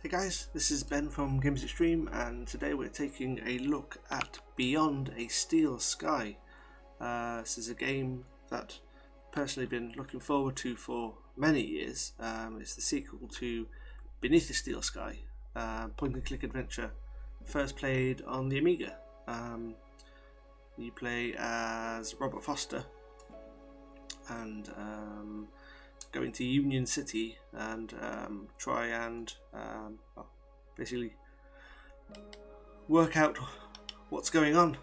Hey guys, this is Ben from Games Extreme, and today we're taking a look at Beyond a Steel Sky. This is a game that I've personally been looking forward to for many years. It's the sequel to Beneath a Steel Sky, point and click adventure, first played on the Amiga. You play as Robert Foster and go into Union City and try and basically work out what's going on.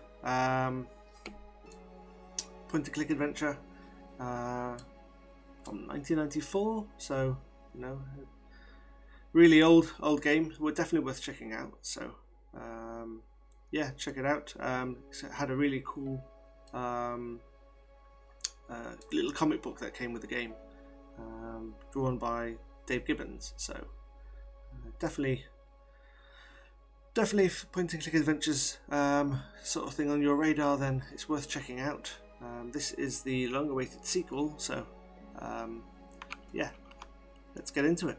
Point and click adventure from 1994, so really old game. We're definitely worth checking out. So yeah, check it out. It had a really cool little comic book that came with the game, drawn by Dave Gibbons. So definitely if point and click adventures sort of thing on your radar, then it's worth checking out. This is the long awaited sequel, so yeah, let's get into it.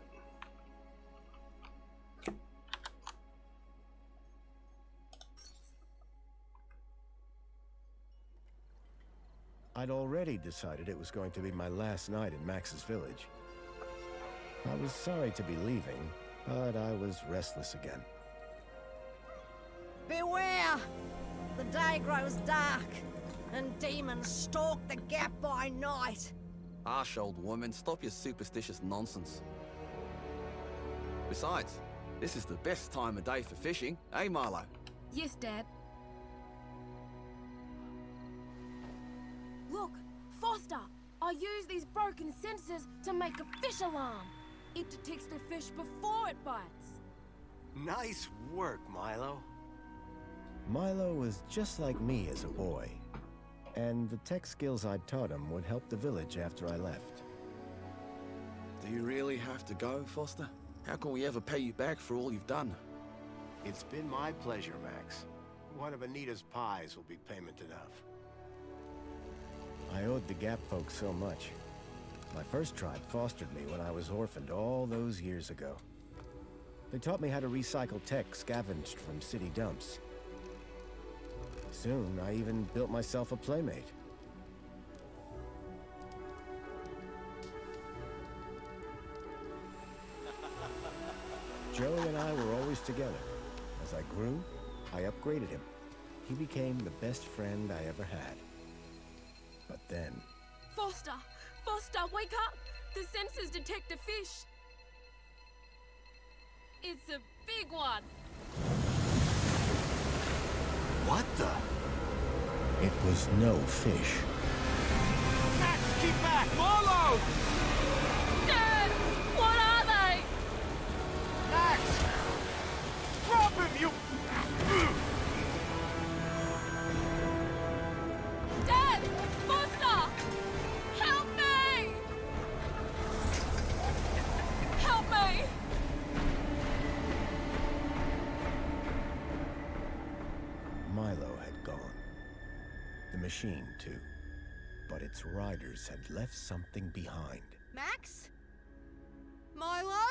I'd already decided it was going to be my last night in Max's village. I was sorry to be leaving, but I was restless again. Beware! The day grows dark, and demons stalk the gap by night. Harsh, old woman, stop your superstitious nonsense. Besides, this is the best time of day for fishing, eh, Marlo? Yes, Dad. Look, Foster! I use these broken sensors to make a fish alarm. It detects the fish before it bites. Nice work, Milo. Milo was just like me as a boy, and the tech skills I'd taught him would help the village after I left. Do you really have to go, Foster? How can we ever pay you back for all you've done? It's been my pleasure, Max. One of Anita's pies will be payment enough. I owed the Gap folks so much. My first tribe fostered me when I was orphaned all those years ago. They taught me how to recycle tech scavenged from city dumps. Soon, I even built myself a playmate. Joey and I were always together. As I grew, I upgraded him. He became the best friend I ever had. But then... Foster! Foster, wake up! The sensors detect a fish. It's a big one. What the? It was no fish. Max, keep back! Marlo! Dad! What are they? Max! Drop him, you... Dad! Foster! Help me! Help me! Milo had gone. The machine, too. But its riders had left something behind. Max? Milo?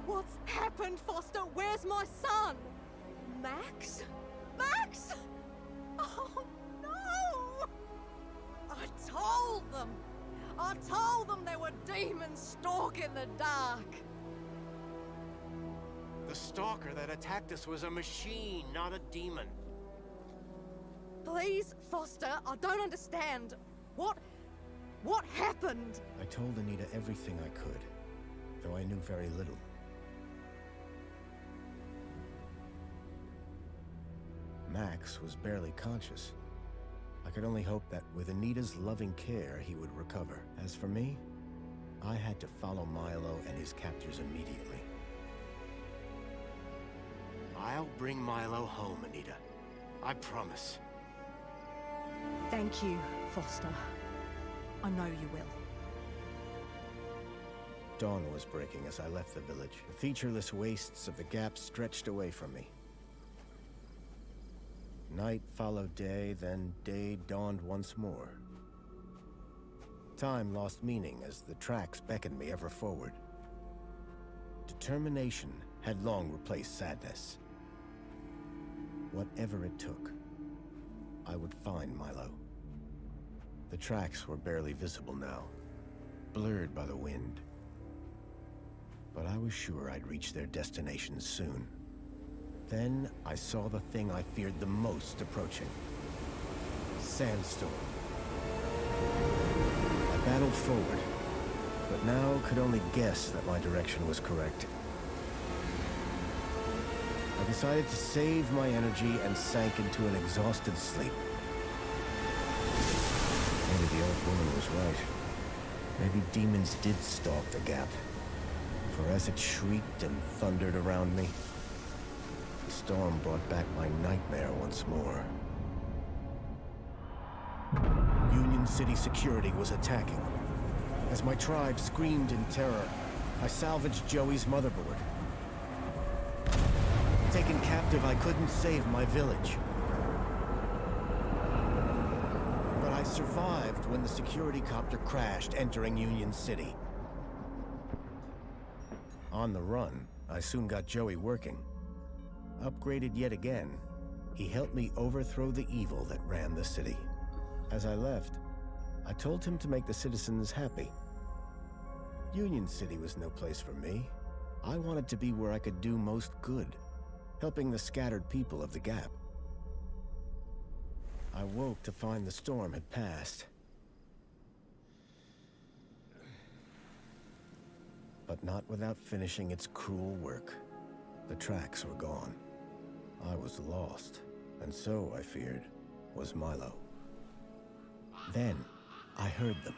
What's happened, Foster? Where's my son? Max? Max? Oh, no! I told them there were demons stalking the dark. The stalker that attacked us was a machine, not a demon. Please, Foster, I don't understand. What happened? I told Anita everything I could, though I knew very little. Max was barely conscious. I could only hope that with Anita's loving care, he would recover. As for me, I had to follow Milo and his captors immediately. I'll bring Milo home, Anita. I promise. Thank you, Foster. I know you will. Dawn was breaking as I left the village. The featureless wastes of the Gap stretched away from me. Night followed day, then day dawned once more. Time lost meaning as the tracks beckoned me ever forward. Determination had long replaced sadness. Whatever it took, I would find Milo. The tracks were barely visible now, blurred by the wind. But I was sure I'd reach their destination soon. Then I saw the thing I feared the most approaching. Sandstorm. I battled forward, but now could only guess that my direction was correct. I decided to save my energy and sank into an exhausted sleep. Maybe the old woman was right. Maybe demons did stalk the gap. For as it shrieked and thundered around me, the storm brought back my nightmare once more. Union City security was attacking. As my tribe screamed in terror, I salvaged Joey's motherboard. Taken captive, I couldn't save my village. But I survived when the security copter crashed, entering Union City. On the run, I soon got Joey working. Upgraded yet again, he helped me overthrow the evil that ran the city. As I left, I told him to make the citizens happy. Union City was no place for me. I wanted to be where I could do most good, helping the scattered people of the Gap. I woke to find the storm had passed. But not without finishing its cruel work. The tracks were gone. I was lost, and so, I feared, was Milo. Then, I heard them.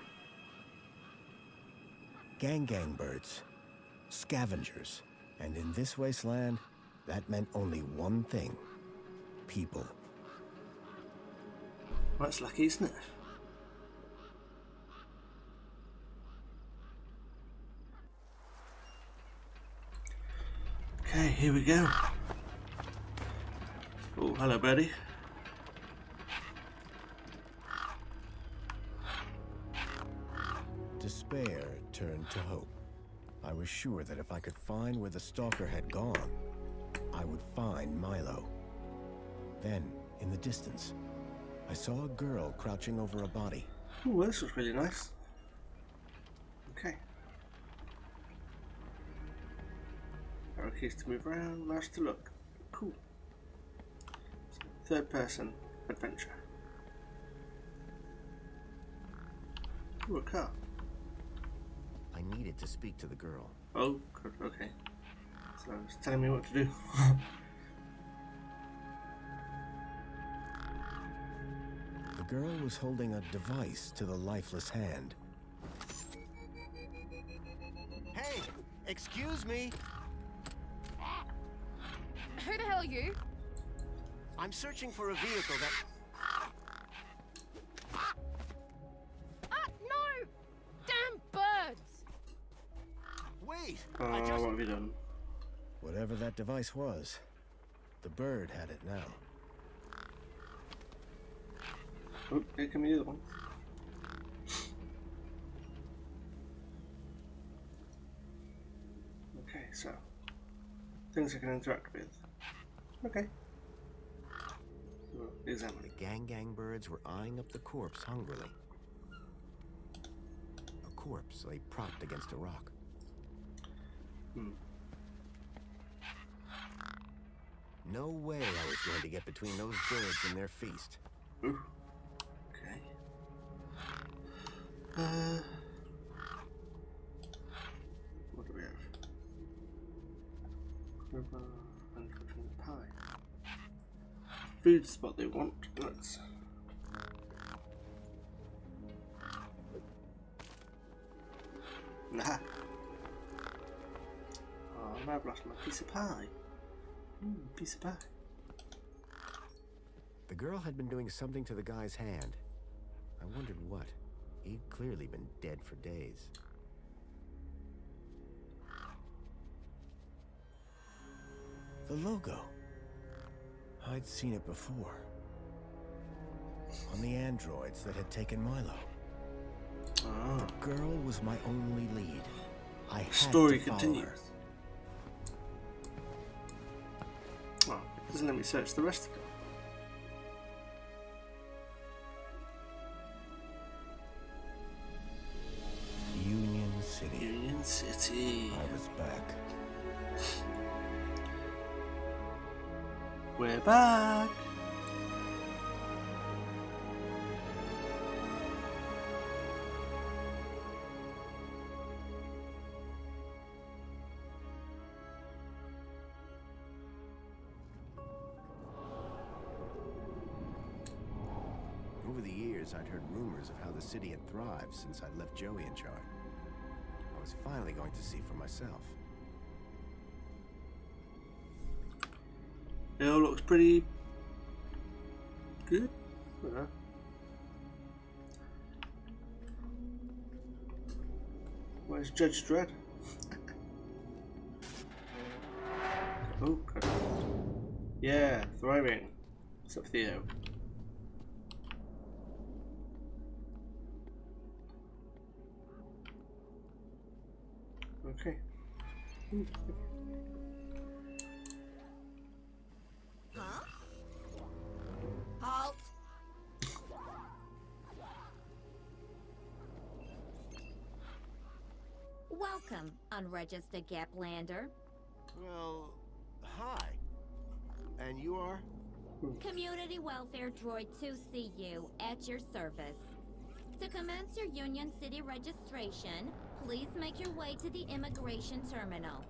Gang birds, scavengers, and in this wasteland, that meant only one thing: people. Well, that's lucky, isn't it? Okay, here we go. Oh, hello, birdie. Despair turned to hope. I was sure that if I could find where the stalker had gone, I would find Milo. Then, in the distance, I saw a girl crouching over a body. Oh, this was really nice. Okay. Arrow keys to move around, mouse to look. Cool. Third person adventure. Ooh, a car. I needed to speak to the girl. Oh, good, okay. So it's telling me what to do. The girl was holding a device to the lifeless hand. Hey! Excuse me! Who the hell are you? I'm searching for a vehicle that... No! Damn birds! Wait! What have you done? Whatever that device was, the bird had it now. Oh, here come the other one. Okay, so things I can interact with. Okay. We'll examine. The gang birds were eyeing up the corpse hungrily. A corpse lay propped against a rock. No way I was going to get between those birds and their feast. Ooh. Okay. What do we have? Quiver and cooking pie. Food spot they want. Let's. Nah. Oh, I've lost my piece of pie. Piece of pie. The girl had been doing something to the guy's hand. I wondered what. He'd clearly been dead for days. The logo. I'd seen it before. On the androids that had taken Milo. Oh. The girl was my only lead. I had Story to follow continues. her. Doesn't let me search the rest of it. Union City. Union City. I was back. We're back. Over the years, I'd heard rumors of how the city had thrived since I'd left Joey in charge. I was finally going to see for myself. It all looks pretty good. Where's Judge Dredd? Oh, God. Yeah, thriving. What's up, Theo? Okay. Huh? Halt! Welcome, Unregister Gaplander. Well, hi. And you are? Community Welfare Droid 2CU at your service. To commence your Union City registration, please make your way to the immigration terminal.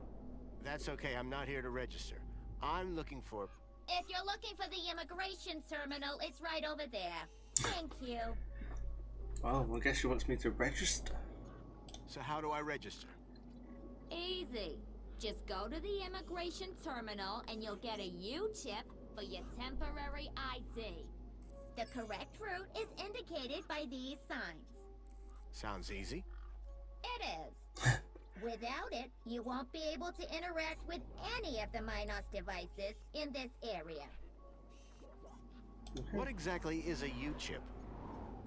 That's okay, I'm not here to register. I'm looking for... If you're looking for the immigration terminal, it's right over there. Thank you. Well, I guess she wants me to register. So how do I register? Easy. Just go to the immigration terminal and you'll get a U-chip for your temporary ID. The correct route is indicated by these signs. Sounds easy. It is. Without it, you won't be able to interact with any of the Minos devices in this area. Okay. What exactly is a U-chip?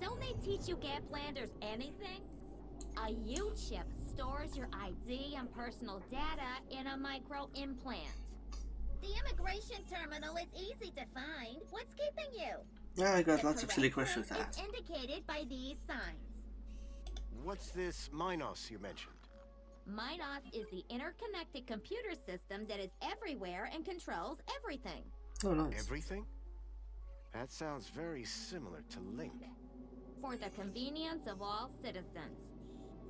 Don't they teach you Gaplanders anything? A U-chip stores your ID and personal data in a micro-implant. The immigration terminal is easy to find. What's keeping you? Yeah, I got The lots of silly correct questions to route ask. is indicated by these signs. What's this Minos you mentioned? Minos is the interconnected computer system that is everywhere and controls everything. Oh, nice. Everything? That sounds very similar to Link. For the convenience of all citizens.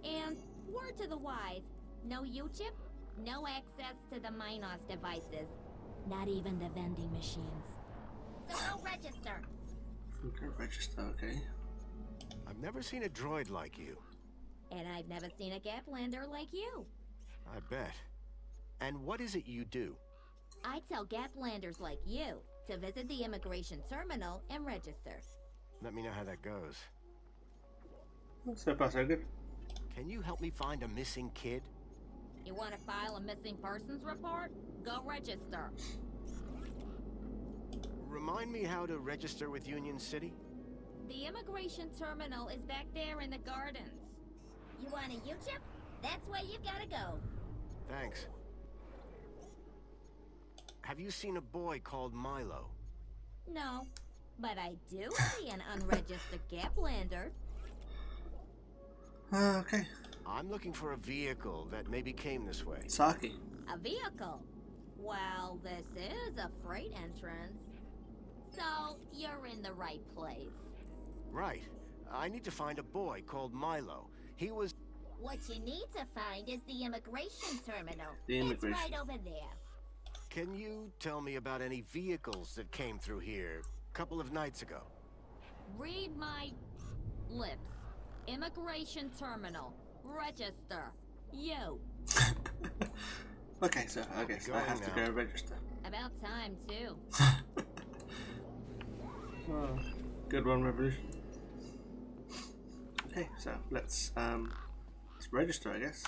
And word to the wise, no U-chip, no access to the Minos devices. Not even the vending machines. So go register. Okay, register, okay. I've never seen a droid like you. And I've never seen a Gaplander like you. I bet. And what is it you do? I tell Gaplanders like you to visit the immigration terminal and register. Let me know how that goes. So far, so good. Can you help me find a missing kid? You want to file a missing persons report? Go register. Remind me how to register with Union City? The immigration terminal is back there in the gardens. You want a U-chip? That's where you gotta go. Thanks. Have you seen a boy called Milo? No, but I do see an unregistered Gaplander. Okay. I'm looking for a vehicle that maybe came this way. Saki. A vehicle? Well, this is a freight entrance. So, you're in the right place. Right. I need to find a boy called Milo. He was... What you need to find is the immigration terminal. The immigration. It's right over there. Can you tell me about any vehicles that came through here a couple of nights ago? Read my lips. Immigration terminal. Register. You. Okay, so I guess I Going have to now. go register. About time, too. Oh, good one, Revolution. Okay, so let's register, I guess.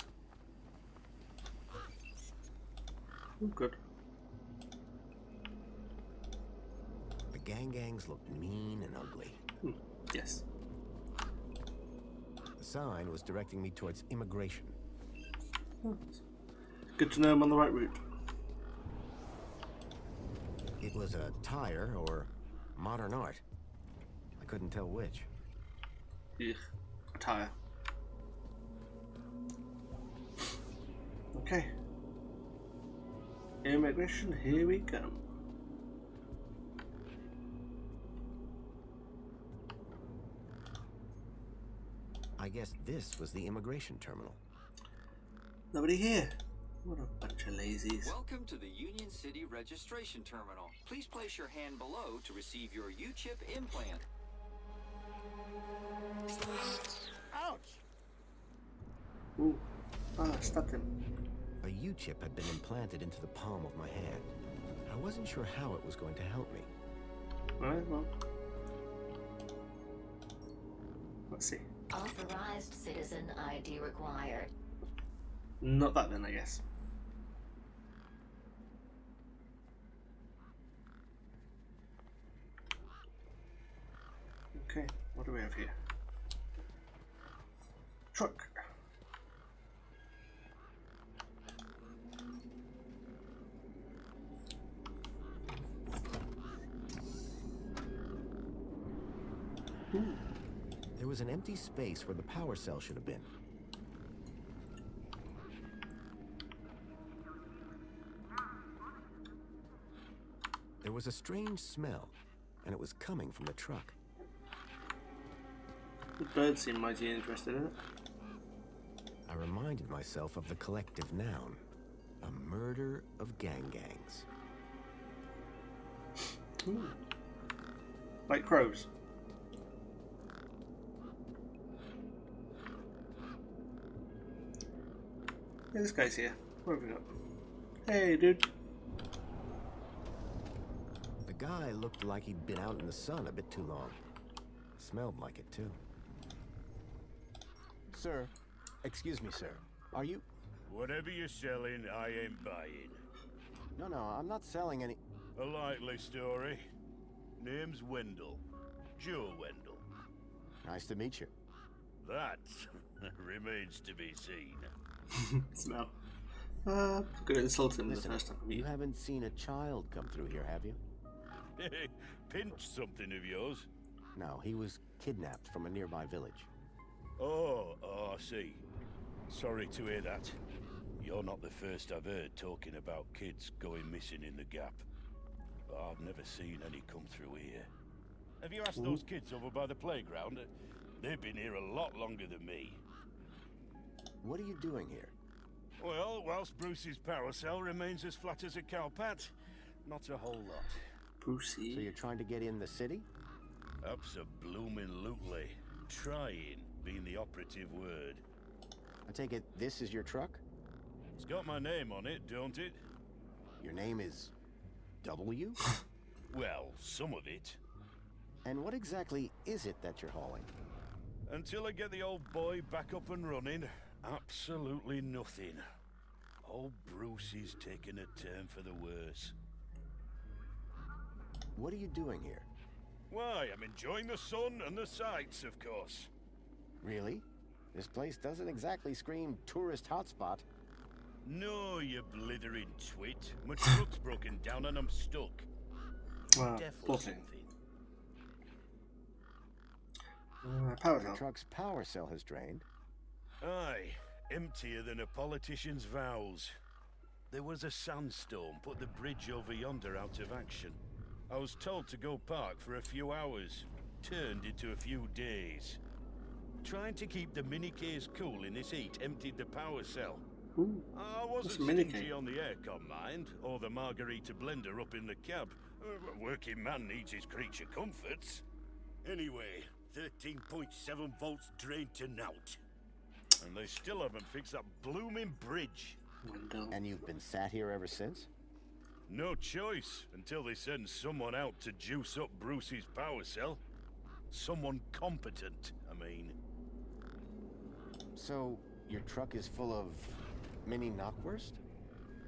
Oh, good. The gangs looked mean and ugly. Yes. The sign was directing me towards immigration. Good to know I'm on the right route. It was a tire or modern art. I couldn't tell which. Ugh, a tire. Okay. Immigration, here we come. I guess this was the immigration terminal. Nobody here. What a bunch of lazies. Welcome to the Union City Registration Terminal. Please place your hand below to receive your U-chip implant. Ouch! Ooh. Ah, stabbed him. A U-chip had been implanted into the palm of my hand. I wasn't sure how it was going to help me. Alright, well. Let's see. Authorized citizen ID required. Not that then, I guess. Okay, what do we have here? Truck. Ooh. There was an empty space where the power cell should have been. There was a strange smell, and it was coming from the truck. The bird seemed mighty interested in it. I reminded myself of the collective noun, a murder of gangs. Ooh. Like crows. Yeah, this guy's here. What have we got? Hey, dude. The guy looked like he'd been out in the sun a bit too long. Smelled like it, too. Sir, excuse me, sir. Are you... Whatever you're selling, I ain't buying. No, I'm not selling any... A likely story. Name's Wendell. Joe Wendell. Nice to meet you. That remains to be seen. Smell. I'm gonna insult him Listen, the first time I meet you him. haven't seen a child come through here, have you? Pinch something of yours? No, he was kidnapped from a nearby village. Oh, I see. Sorry to hear that. You're not the first I've heard talking about kids going missing in the Gap. But I've never seen any come through here. Have you asked those kids over by the playground? They've been here a lot longer than me. What are you doing here? Well, whilst Bruce's power cell remains as flat as a cowpat, not a whole lot. Brucey. So you're trying to get in the city? Abso-bloomin'-lutely. Trying being the operative word. I take it this is your truck? It's got my name on it, don't it? Your name is W? Well, some of it. And what exactly is it that you're hauling? Until I get the old boy back up and running, absolutely nothing. Old Bruce is taking a turn for the worse. What are you doing here? Why, I'm enjoying the sun and the sights, of course. Really? This place doesn't exactly scream tourist hotspot. No, you blithering twit. My truck's broken down and I'm stuck. Wow, Deaf poor or thing. something. Power The cell. truck's power cell has drained. Aye, emptier than a politician's vows. There was a sandstorm, put the bridge over yonder out of action. I was told to go park for a few hours. Turned into a few days. Trying to keep the mini-Ks cool in this heat emptied the power cell. Ooh, I wasn't what's a mini-K? stingy on the aircon, mind, or the margarita blender up in the cab. A working man needs his creature comforts. Anyway, 13.7 volts drained to naught. And they still haven't fixed that blooming bridge. Wendell. And you've been sat here ever since? No choice, until they send someone out to juice up Bruce's power cell. Someone competent, I mean. So, your truck is full of mini knockwurst?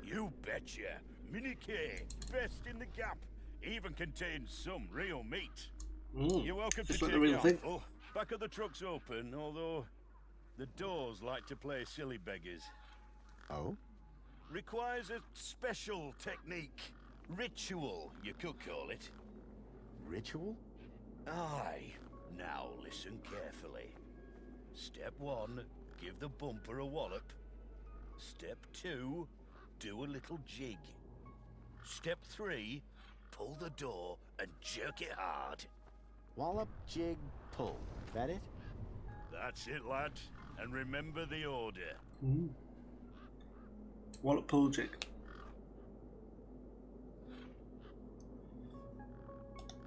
You betcha. Mini K, best in the Gap. Even contains some real meat. You're welcome to Just take like the real a thing. handful. Back of the truck's open, although the doors like to play silly beggars. Oh? Requires a special technique. Ritual, you could call it. Ritual? Aye. Now listen carefully. Step 1, give the bumper a wallop. Step 2, do a little jig. Step 3, pull the door and jerk it hard. Wallop, jig, pull. That it? That's it, lad. And remember the order. Wallop, pull, jig.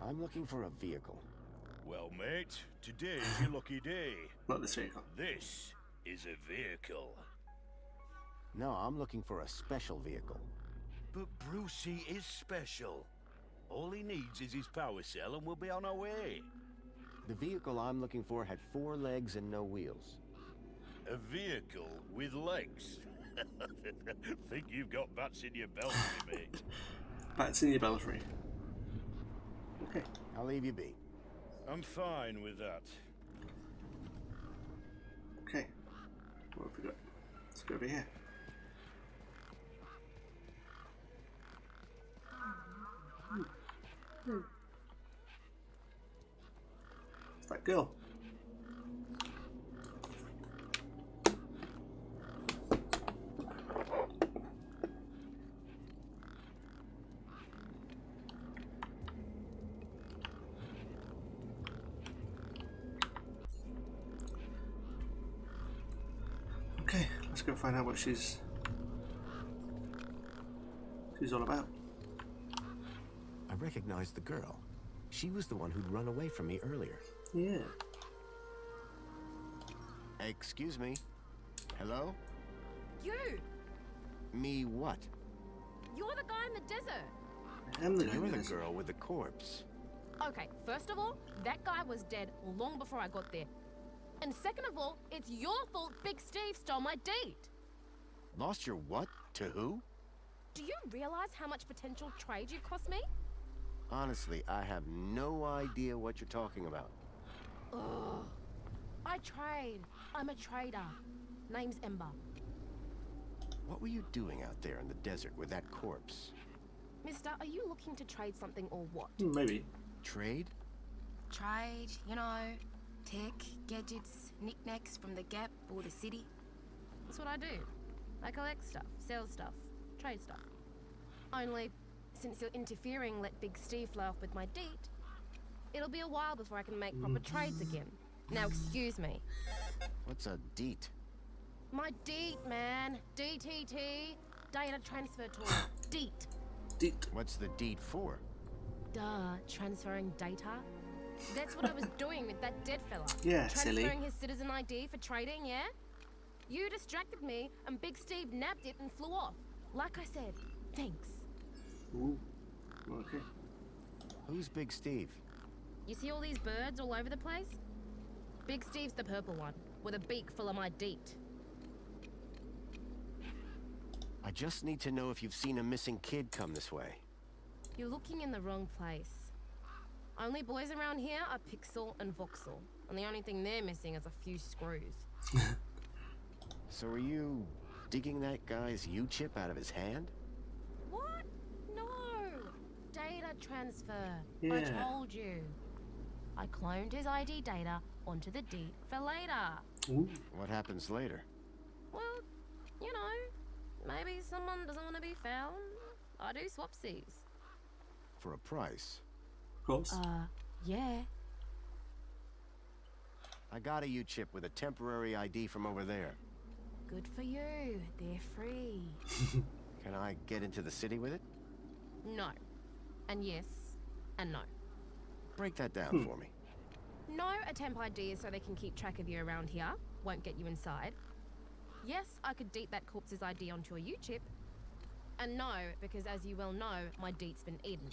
I'm looking for a vehicle. Well, mate, today's your lucky day. Not this vehicle. This is a vehicle. No, I'm looking for a special vehicle. But Brucey is special. All he needs is his power cell and we'll be on our way. The vehicle I'm looking for had 4 legs and no wheels. A vehicle with legs? Think you've got bats in your belfry, mate. Bats in your belfry. Okay. I'll leave you be. I'm fine with that. Okay. What have we got? Let's go over here. It's that girl. Okay, let's go find out what she's all about. I recognized the girl. She was the one who'd run away from me earlier. Yeah. Excuse me. Hello? You! Me what? You're the guy in the desert! I am the guy You're with the this. girl with the corpse. Okay, first of all, that guy was dead long before I got there. And second of all, it's your fault Big Steve stole my date! Lost your what? To who? Do you realize how much potential trade you cost me? Honestly, I have no idea what you're talking about. Ugh. I trade. I'm a trader. Name's Ember. What were you doing out there in the desert with that corpse? Mister, are you looking to trade something or what? Maybe. Trade? Trade, you know, tech, gadgets, knickknacks from the Gap or the city. That's what I do. I collect stuff, sell stuff, trade stuff. Only, since you're interfering, let Big Steve fly off with my deed, it'll be a while before I can make proper trades again. Now, excuse me. What's a deet? My deed, man. DTT. Data transfer tool. Deet. Deet. What's the deed for? Duh, transferring data. That's what I was doing with that dead fella. Yeah, silly. Transferring his citizen ID for trading, yeah? You distracted me, and Big Steve nabbed it and flew off. Like I said, thanks. Ooh. Okay. Who's Big Steve? You see all these birds all over the place? Big Steve's the purple one, with a beak full of my deet. I just need to know if you've seen a missing kid come this way. You're looking in the wrong place. Only boys around here are Pixel and Voxel, and the only thing they're missing is a few screws. So are you digging that guy's U-chip out of his hand? What? No! Data transfer. I Yeah. told you. I cloned his ID data onto the deed for later. Ooh. What happens later? Well, you know, maybe someone doesn't want to be found. I do swapsies. For a price. Of course. Yeah. I got a U-chip with a temporary ID from over there. Good for you. They're free. Can I get into the city with it? No. And yes. And no. Break that down for me. No, a temp ID is so they can keep track of you around here. Won't get you inside. Yes, I could deet that corpse's ID onto a U-chip. And no, because as you well know, my deet's been eaten.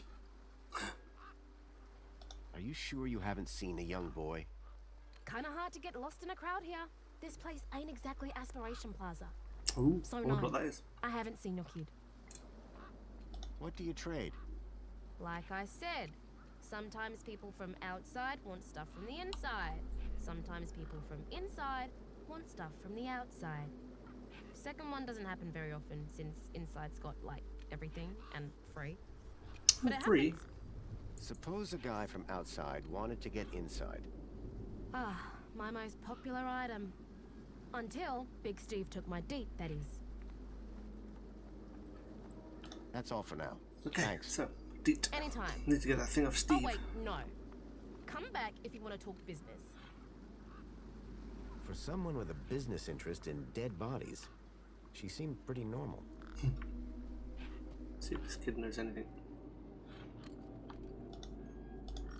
Are you sure you haven't seen a young boy? Kinda hard to get lost in a crowd here. This place ain't exactly Aspiration Plaza. Ooh. So I no, wonder what that is. I haven't seen your kid. What do you trade? Like I said, sometimes people from outside want stuff from the inside. Sometimes people from inside want stuff from the outside. Second one doesn't happen very often since inside's got, like, everything and free. But it Free? happens. Suppose a guy from outside wanted to get inside. Ah, my most popular item. Until Big Steve took my deet, that is. That's all for now. Okay, Thanks. so, Deet. Anytime. Need to get that thing off Steve. Oh wait, no. Come back if you want to talk business. For someone with a business interest in dead bodies, she seemed pretty normal. See if this kid knows anything.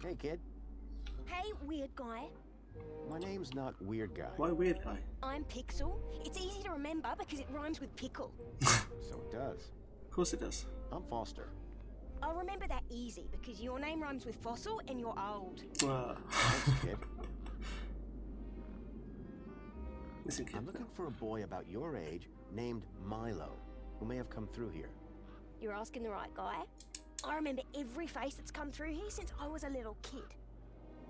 Hey, kid. Hey, weird guy. My name's not Weird Guy. Why weird guy? I'm Pixel. It's easy to remember because it rhymes with pickle. So it does. Of course it does. I'm Foster. I'll remember that easy because your name rhymes with fossil and you're old. Thanks, kid. Listen, kid. I'm looking for a boy about your age named Milo, who may have come through here. You're asking the right guy. I remember every face that's come through here since I was a little kid.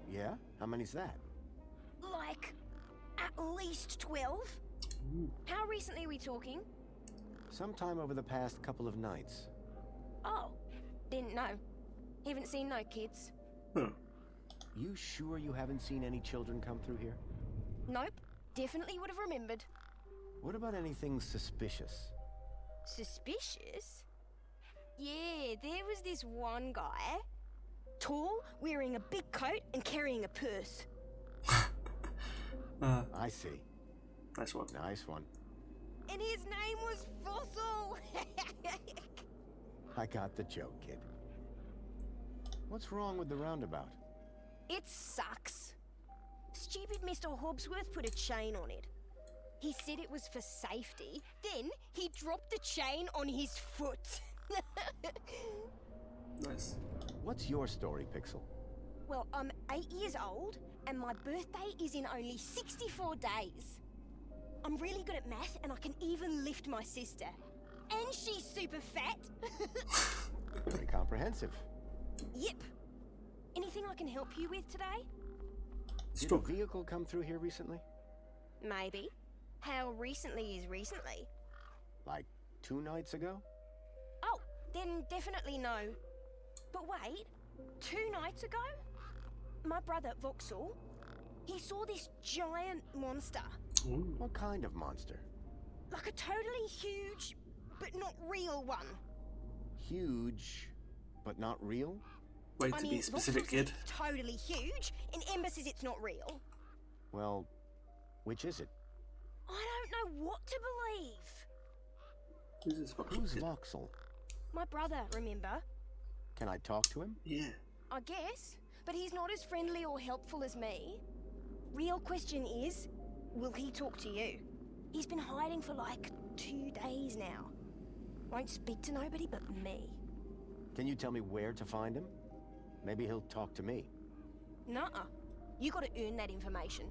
Yeah? How many's that? Like, at least 12. Ooh. How recently are we talking? Sometime over the past couple of nights. Oh, didn't know. Haven't seen no kids. Oh. You sure you haven't seen any children come through here? Nope, definitely would have remembered. What about anything suspicious? Suspicious? Yeah, there was this one guy. Tall, wearing a big coat and carrying a purse. I see. Nice one. Nice one. And his name was Fossil! I got the joke, kid. What's wrong with the roundabout? It sucks. Stupid Mr. Hobbsworth put a chain on it. He said it was for safety, then he dropped the chain on his foot. Nice. What's your story, Pixel? Well, I'm 8 years old, and my birthday is in only 64 days. I'm really good at math, and I can even lift my sister. And she's super fat. Very comprehensive. Yep. Anything I can help you with today? Did a vehicle come through here recently? Maybe. How recently is recently? Like 2 nights ago? Oh, then definitely no. But wait, 2 nights ago? My brother, Voxel, he saw this giant monster. Ooh. What kind of monster? Like a totally huge, but not real one. Huge, but not real? Way to be specific, Voxel kid. says it's totally huge, and Ember says it's not real. Well, which is it? I don't know what to believe. Who's this fucking Who's kid? Voxel? My brother, remember? Can I talk to him? Yeah. I guess, but he's not as friendly or helpful as me. Real question is, will he talk to you? He's been hiding for like 2 days now. Won't speak to nobody but me. Can you tell me where to find him? Maybe he'll talk to me. Nuh-uh. You gotta earn that information.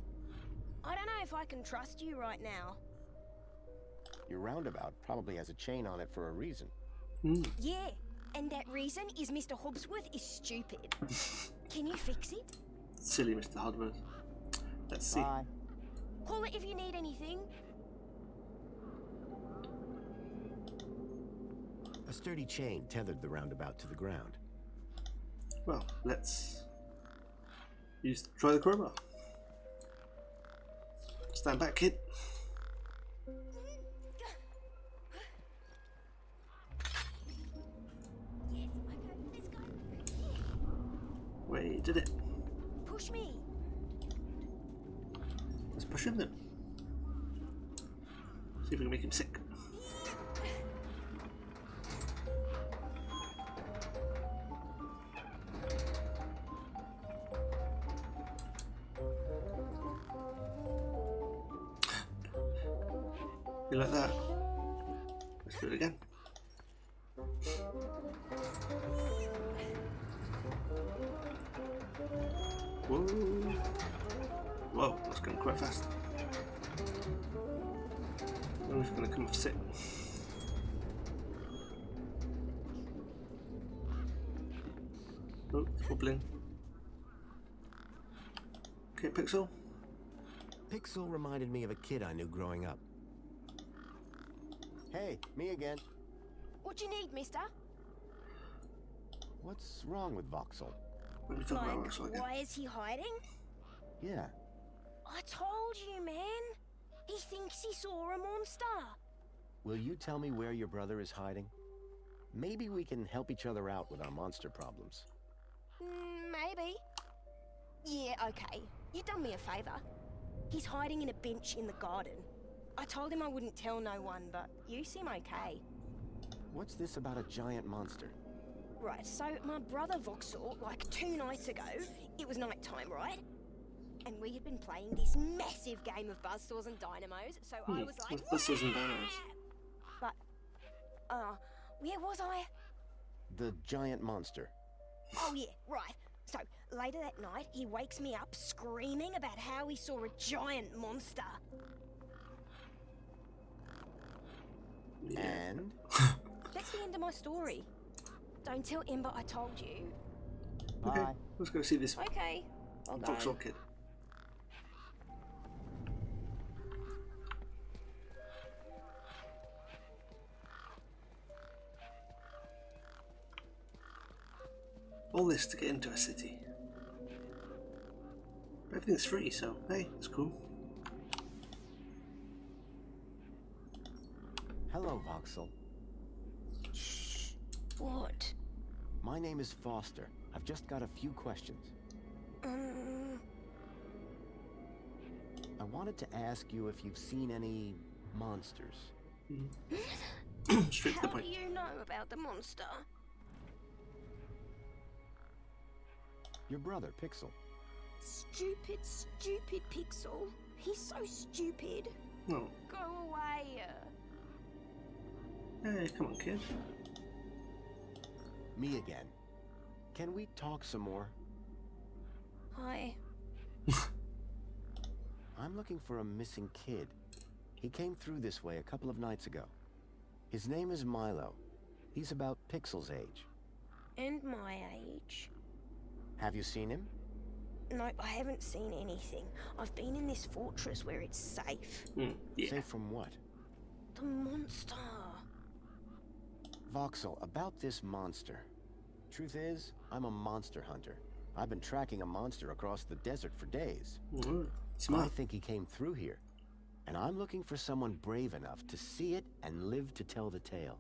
I don't know if I can trust you right now. Your roundabout probably has a chain on it for a reason. Mm. Yeah, and that reason is Mr. Hobbsworth is stupid. Can you fix it? Silly Mr. Hodworth. Let's see. Bye. Call it if you need anything. A sturdy chain tethered the roundabout to the ground. Well, let's try the crowbar. Stand back, kid. Yes, okay, let's go. We did it. Push me. Let's push him then. See if we can make him sick. You like that? Let's do it again. Whoa. Whoa, that's going quite fast. I'm just going to come sit. Oh, it's wobbling. Okay, Pixel. Pixel reminded me of a kid I knew growing up. Hey, me again. What you need, mister? What's wrong with Voxel? What are you talking about, Voxel, again? Why is he hiding? Yeah. I told you, man. He thinks he saw a monster. Will you tell me where your brother is hiding? Maybe we can help each other out with our monster problems. Maybe. Yeah, okay. You done me a favor. He's hiding in a bench in the garden. I told him I wouldn't tell no one, but you seem okay. What's this about a giant monster? Right, so my brother Voxel, like 2 nights ago, it was night time, right? And we had been playing this massive game of buzzsaws and dynamos, so I was like, buzzsaws and dynamos. But, where was I? The giant monster. Oh yeah, right. So, later that night, he wakes me up screaming about how he saw a giant monster. Yeah. And? That's the end of my story. Don't tell Ember I told you. Okay, Bye. let's go see this Okay, I'll go. Voxel kid. All this to get into a city. Everything's free, so hey, it's cool. Hello, Voxel. Shh. What? My name is Foster. I've just got a few questions. I wanted to ask you if you've seen any monsters. Straight to the How point. do you know about the monster? Your brother, Pixel. Stupid, stupid Pixel. He's so stupid. No. Go away. Hey, come on, kid. Me again. Can we talk some more? Hi. I'm looking for a missing kid. He came through this way a couple of nights ago. His name is Milo. He's about Pixel's age. And my age. Have you seen him? No, I haven't seen anything. I've been in this fortress where it's safe. Yeah. Safe from what? The monster. Voxel, about this monster. Truth is, I'm a monster hunter. I've been tracking a monster across the desert for days. Smart. I think he came through here. And I'm looking for someone brave enough to see it and live to tell the tale.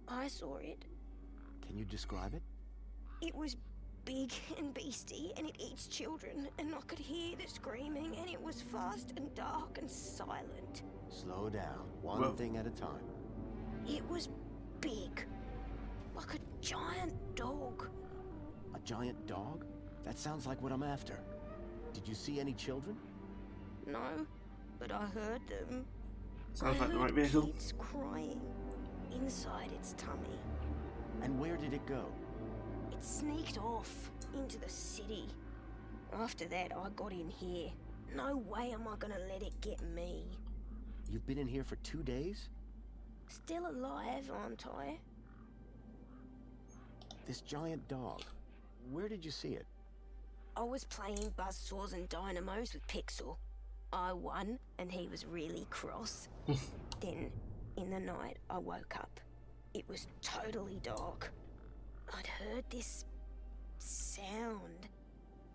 I saw it. Can you describe it? It was big and beastie, and it eats children, and I could hear the screaming, and it was fast and dark and silent. Slow down, one thing at a time. It was big. Like a giant dog. A giant dog? That sounds like what I'm after. Did you see any children? No, but I heard them. Sounds like the right I heard vehicle. kids crying inside its tummy. And where did it go? It sneaked off into the city. After that, I got in here. No way am I gonna let it get me. You've been in here for 2 days? Still alive, aren't I? This giant dog. Where did you see it? I was playing buzzsaws and dynamos with Pixel. I won, and he was really cross. Then, in the night, I woke up. It was totally dark. I'd heard this sound,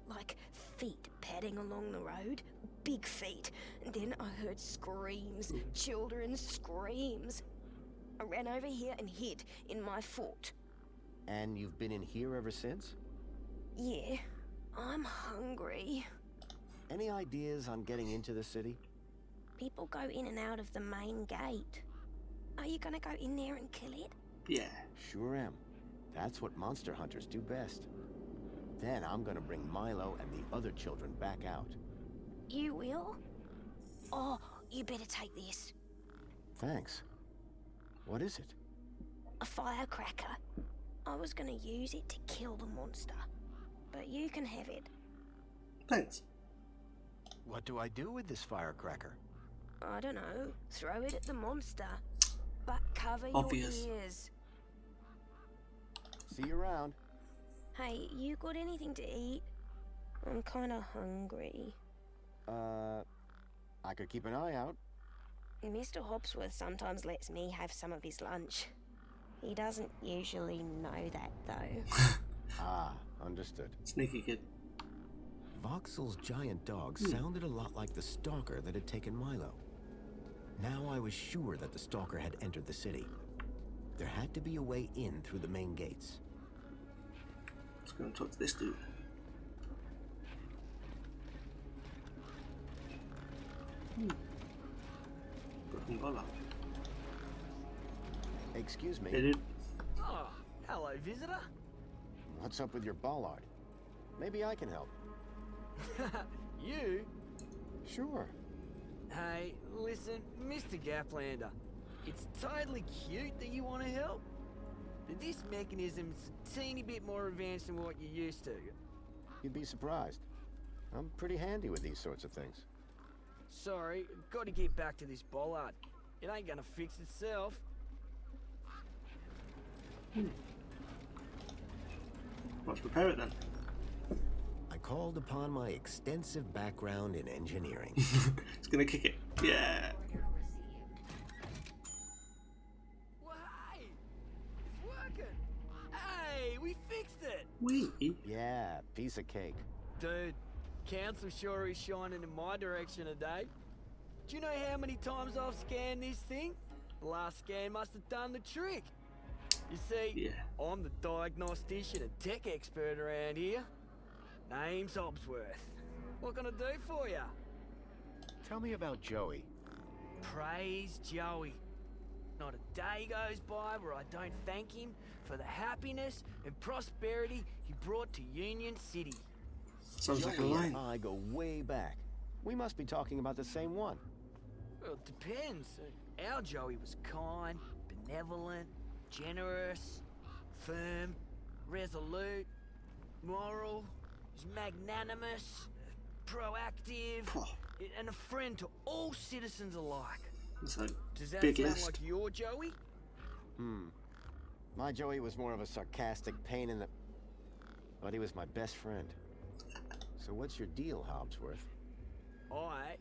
like feet padding along the road, big feet. And then I heard screams, children's screams. I ran over here and hid in my fort. And you've been in here ever since? Yeah, I'm hungry. Any ideas on getting into the city? People go in and out of the main gate. Are you gonna go in there and kill it? Yeah. Sure am. That's what monster hunters do best. Then I'm gonna bring Milo and the other children back out. You will? Oh, you better take this. Thanks. What is it? A firecracker. I was gonna use it to kill the monster, but you can have it. Thanks. What do I do with this firecracker? I don't know. Throw it at the monster. But cover Obvious. your ears. See you around. Hey, you got anything to eat? I'm kinda hungry. I could keep an eye out. Mr. Hopsworth sometimes lets me have some of his lunch. He doesn't usually know that, though. Ah, understood. Sneaky kid. Voxel's giant dog sounded a lot like the stalker that had taken Milo. Now I was sure that the stalker had entered the city. There had to be a way in through the main gates. Let's go and talk to this dude. Broken bollard. Excuse me. Hey, dude. Oh, hello, visitor. What's up with your bollard? Maybe I can help. You? Sure. Hey, listen, Mr. Gaplander. It's totally cute that you want to help, but this mechanism's a teeny bit more advanced than what you're used to. You'd be surprised. I'm pretty handy with these sorts of things. Sorry, got to get back to this bollard. It ain't gonna fix itself. Let's prepare it then. I called upon my extensive background in engineering. It's gonna kick it. Yeah. Well, hey, it's working. Hey, we fixed it. We. Yeah, piece of cake. Dude, council sure is shining in my direction today. Do you know how many times I've scanned this thing? The last scan must have done the trick. You see, I'm the diagnostician and tech expert around here. Name's Hobsworth. What can I do for you? Tell me about Joey. Praise Joey. Not a day goes by where I don't thank him for the happiness and prosperity he brought to Union City. Sounds like a Joey line. and I go way back. We must be talking about the same one. Well, it depends. Our Joey was kind, benevolent, generous, firm, resolute, moral, magnanimous, proactive, and a friend to all citizens alike. It's a Does that big sound list. like your Joey? My Joey was more of a sarcastic pain in the... But he was my best friend. So what's your deal, Hobsworth? I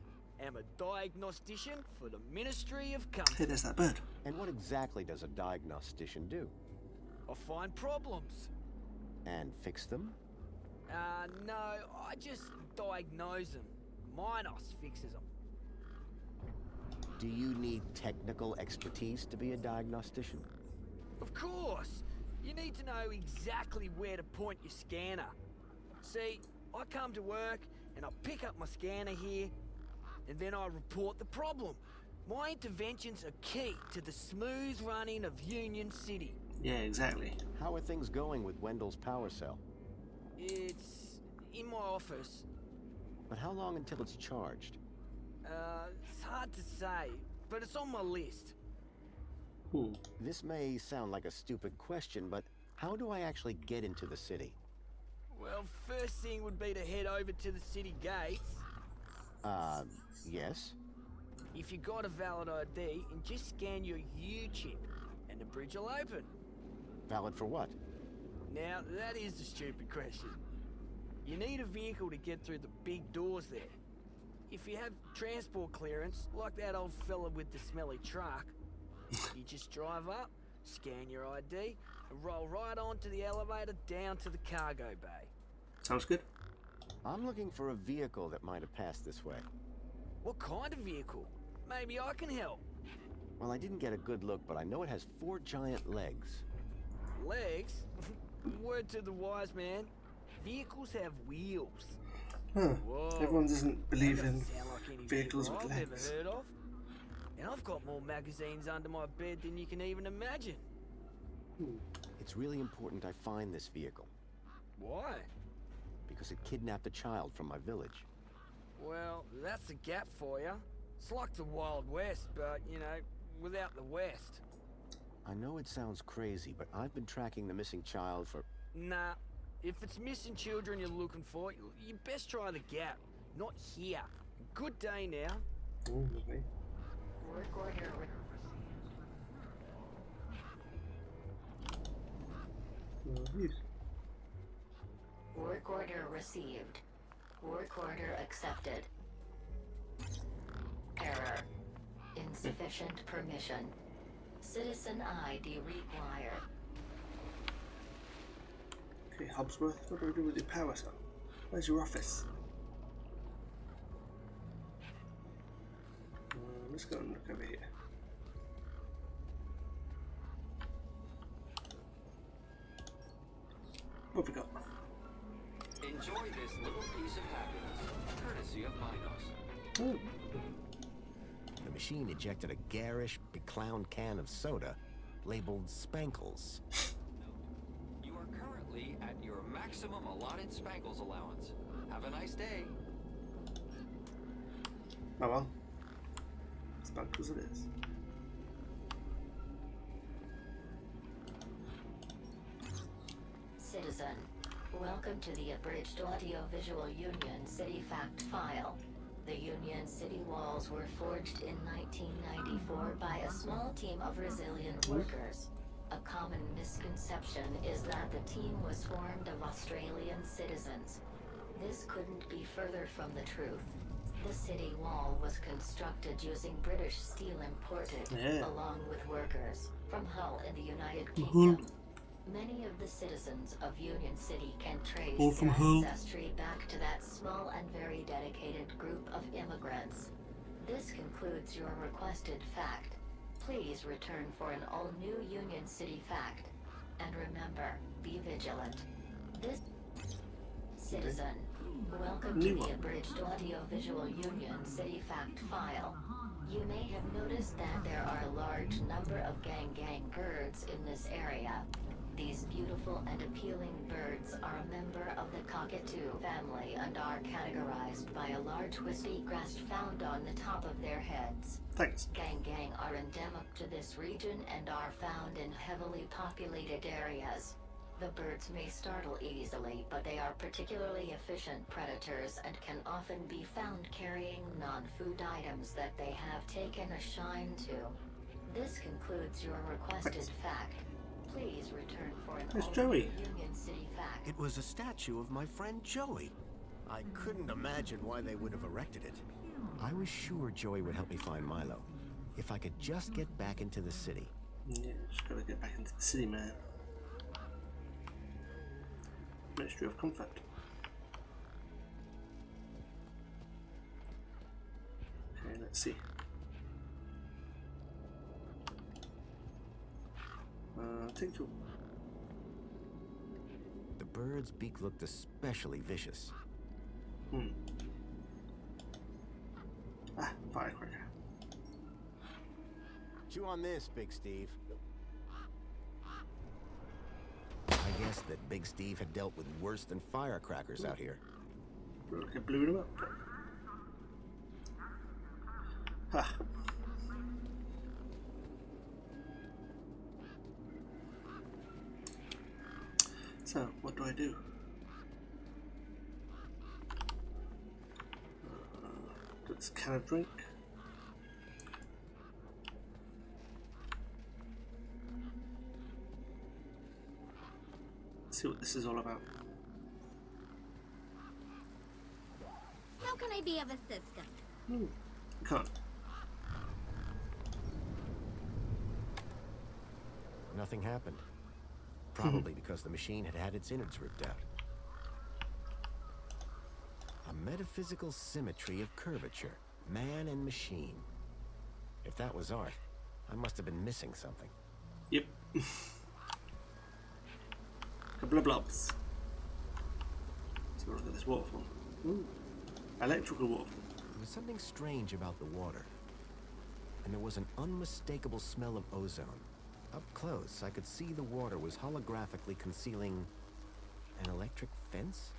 am a diagnostician for the Ministry of Comfort. Hey, there's that bird. And what exactly does a diagnostician do? I find problems. And fix them? No, I just diagnose them. Minos fixes them. Do you need technical expertise to be a diagnostician? Of course! You need to know exactly where to point your scanner. See, I come to work and I pick up my scanner here, and then I report the problem. My interventions are key to the smooth running of Union City. Yeah, exactly. How are things going with Wendell's power cell? It's in my office. But how long until it's charged? It's hard to say, but it's on my list. This may sound like a stupid question, but how do I actually get into the city? Well, first thing would be to head over to the city gates. Yes? If you got a valid ID, and just scan your U-chip, and the bridge will open. Valid for what? Now, that is the stupid question. You need a vehicle to get through the big doors there. If you have transport clearance, like that old fella with the smelly truck, you just drive up, scan your ID, and roll right onto the elevator down to the cargo bay. Sounds good. I'm looking for a vehicle that might have passed this way. What kind of vehicle? Maybe I can help. Well, I didn't get a good look, but I know it has 4 giant legs. Legs? Word to the wise man. Vehicles have wheels. Whoa. Everyone doesn't believe That in doesn't sound like any vehicles vehicle with I've ever legs. heard of. And I've got more magazines under my bed than you can even imagine. It's really important I find this vehicle, Why? because it kidnapped a child from my village. Well, that's a gap for you. It's like the Wild West, but, you know, without the West. I know it sounds crazy, but I've been tracking the missing child for... Nah, if it's missing children you're looking for, you best try the gap. Not here. Good day now. Okay. Work order. Work order received. Work order accepted. Error. Insufficient permission. Citizen ID required. Okay, Hobbsworth, what do I do with your power cell? Where's your office? Let's go and look over here. What have we got? Enjoy this little piece of happiness, courtesy of Minos. Oh. The machine ejected a garish, beclowned can of soda labeled Spankles. You are currently at your maximum allotted Spankles allowance. Have a nice day. Oh well. Spankles it is. Citizen, welcome to the Abridged Audio-Visual Union City Fact File. The Union City walls were forged in 1994 by a small team of resilient workers. A common misconception is that the team was formed of Australian citizens. This couldn't be further from the truth. The city wall was constructed using British steel imported, along with workers, from Hull in the United Kingdom. Many of the citizens of Union City can trace their ancestry back to that small and very dedicated group of immigrants. This concludes your requested fact. Please return for an all-new Union City fact. And remember, be vigilant. This citizen, welcome to the Abridged Audio-Visual Union City Fact File. You may have noticed that there are a large number of gang birds in this area. These beautiful and appealing birds are a member of the cockatoo family and are categorized by a large wispy crest found on the top of their heads. Thanks. Gang are endemic to this region and are found in heavily populated areas. The birds may startle easily, but they are particularly efficient predators and can often be found carrying non-food items that they have taken a shine to. This concludes your requested fact. Please return for an Joey. Union City fact. It was a statue of my friend Joey. I couldn't imagine why they would have erected it. I was sure Joey would help me find Milo. If I could just get back into the city. Yeah, just gotta get back into the city, man. Ministry of Comfort. Okay, let's see. Take two. The bird's beak looked especially vicious. Firecracker. Chew on this, Big Steve. I guess that Big Steve had dealt with worse than firecrackers out here. Look at blew them up. Ha. So, what do I do? Got this can of drink. Let's see what this is all about. How can I be of assistance? Can't. Nothing happened. Probably because the machine had had its innards ripped out. A metaphysical symmetry of curvature, man and machine. If that was art, I must have been missing something. Yep. Couple of blobs. So look at this waterfall. Ooh. Electrical waterfall. There was something strange about the water. And there was an unmistakable smell of ozone. Up close, I could see the water was holographically concealing an electric fence?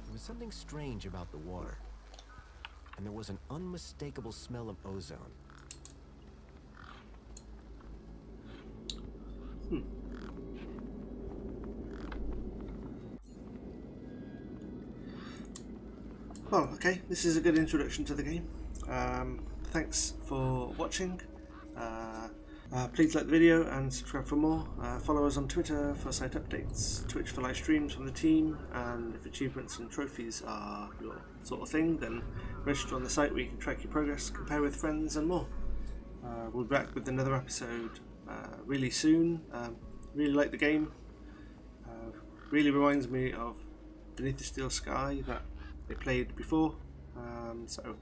There was something strange about the water, and there was an unmistakable smell of ozone. Well, okay, this is a good introduction to the game. Thanks for watching. Please like the video and subscribe for more. Follow us on Twitter for site updates, Twitch for live streams from the team, and if achievements and trophies are your sort of thing, then register on the site where you can track your progress, compare with friends, and more. We'll be back with another episode really soon. Really like the game. Really reminds me of Beneath the Steel Sky that they played before. So we'll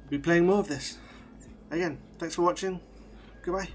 be playing more of this. Again, thanks for watching. Goodbye.